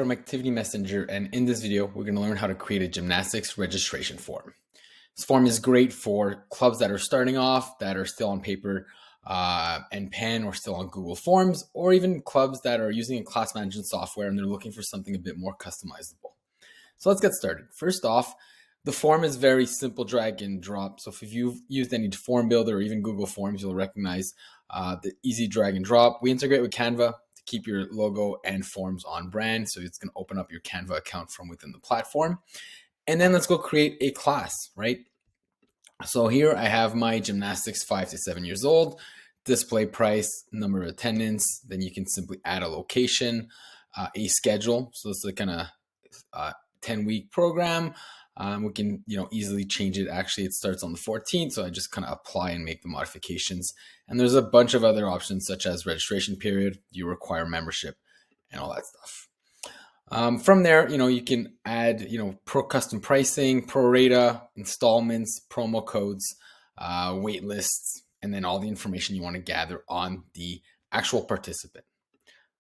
From Activity Messenger, and in this video we're going to learn how to create a gymnastics registration form. This form is great for clubs that are starting off, that are still on paper and pen, or still on Google Forms, or even clubs that are using a class management software and they're looking for something a bit more customizable. So let's get started. First off, the form is very simple, drag and drop. So if you've used any form builder or even Google Forms, you'll recognize the easy drag and drop. We integrate with Canva to keep your logo and forms on brand. So it's going to open up your Canva account from within the platform. And then let's go create a class, right? So here I have my gymnastics 5 to 7 years old, display price, number of attendance. Then you can simply add a location, a schedule. So it's a kind of 10-week program. We can, easily change it. Actually, it starts on the 14th. So I just kind of apply and make the modifications. And there's a bunch of other options such as registration period, you require membership, and all that stuff. From there, you can add, pro custom pricing, pro rata, installments, promo codes, wait lists, and then all the information you want to gather on the actual participant.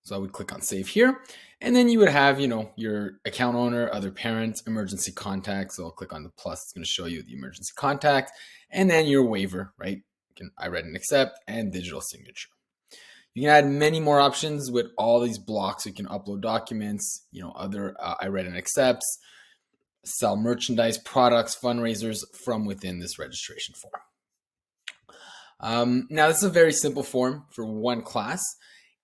So I would click on save here, and then you would have, your account owner, other parents, emergency contact. So I'll click on the plus. It's going to show you the emergency contact, and then your waiver, right? You can I read and accept, and digital signature. You can add many more options with all these blocks. You can upload documents, other I read and accepts, sell merchandise, products, fundraisers from within this registration form. Now, this is a very simple form for one class.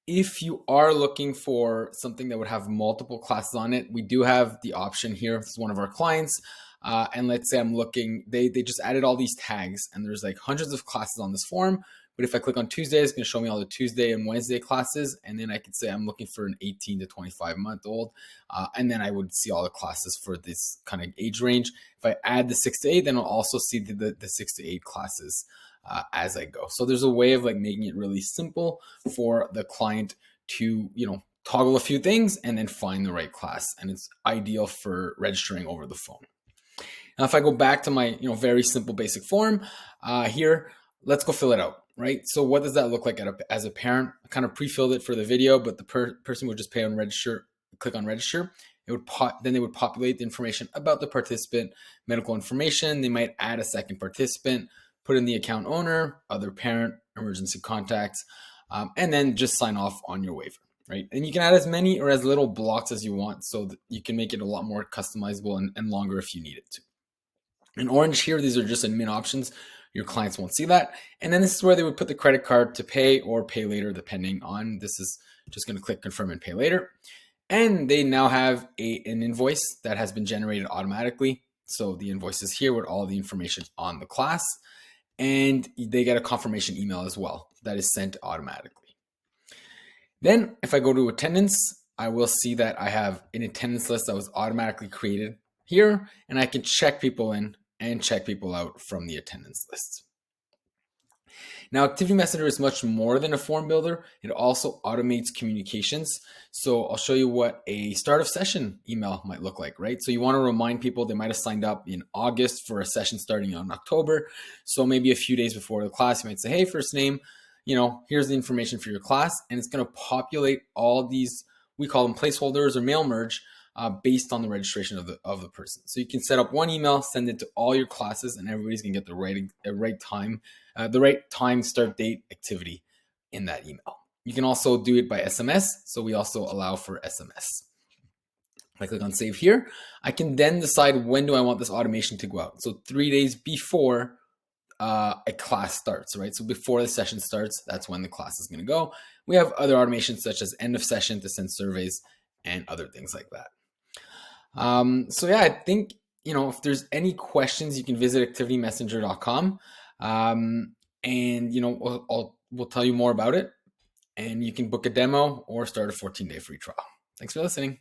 If you are looking for something that would have multiple classes on it, we do have the option here. This is one of our clients. And let's say I'm looking, they just added all these tags, and there's like hundreds of classes on this form. But if I click on Tuesday, it's going to show me all the Tuesday and Wednesday classes. And then I could say I'm looking for an 18 to 25-month-old. And then I would see all the classes for this kind of age range. If I add the 6 to 8, then I'll also see the 6 to 8 classes as I go. So there's a way of making it really simple for the client to, toggle a few things and then find the right class. And it's ideal for registering over the phone. Now, if I go back to my, very simple basic form here, let's go fill it out, right? So what does that look like as a parent? I kind of pre-filled it for the video, but the person would just pay on register, click on register. It would then they would populate the information about the participant, medical information. They might add a second participant, put in the account owner, other parent, emergency contacts, and then just sign off on your waiver, right? And you can add as many or as little blocks as you want, so that you can make it a lot more customizable and longer if you need it to. In orange here, these are just admin options. Your clients won't see that. And then this is where they would put the credit card to pay or pay later, depending on, this is just going to click confirm and pay later. And they now have an invoice that has been generated automatically. So the invoice is here with all the information on the class. And they get a confirmation email as well that is sent automatically. Then if I go to attendance, I will see that I have an attendance list that was automatically created here, and I can check people in and check people out from the attendance list. Now, Activity Messenger is much more than a form builder. It also automates communications. So I'll show you what a start of session email might look like, right? So you want to remind people they might have signed up in August for a session starting in October. So maybe a few days before the class, you might say, hey, first name, here's the information for your class. And it's going to populate all these, we call them placeholders or mail merge, based on the registration of the person. So you can set up one email, send it to all your classes, and everybody's gonna get the right time, start date, activity in that email. You can also do it by SMS. So we also allow for SMS. If I click on save here, I can then decide when do I want this automation to go out. So 3 days before a class starts, right? So before the session starts, that's when the class is gonna go. We have other automations such as end of session to send surveys and other things like that. So yeah, I think, if there's any questions, you can visit activitymessenger.com. And, we'll tell you more about it, and you can book a demo or start a 14-day free trial. Thanks for listening.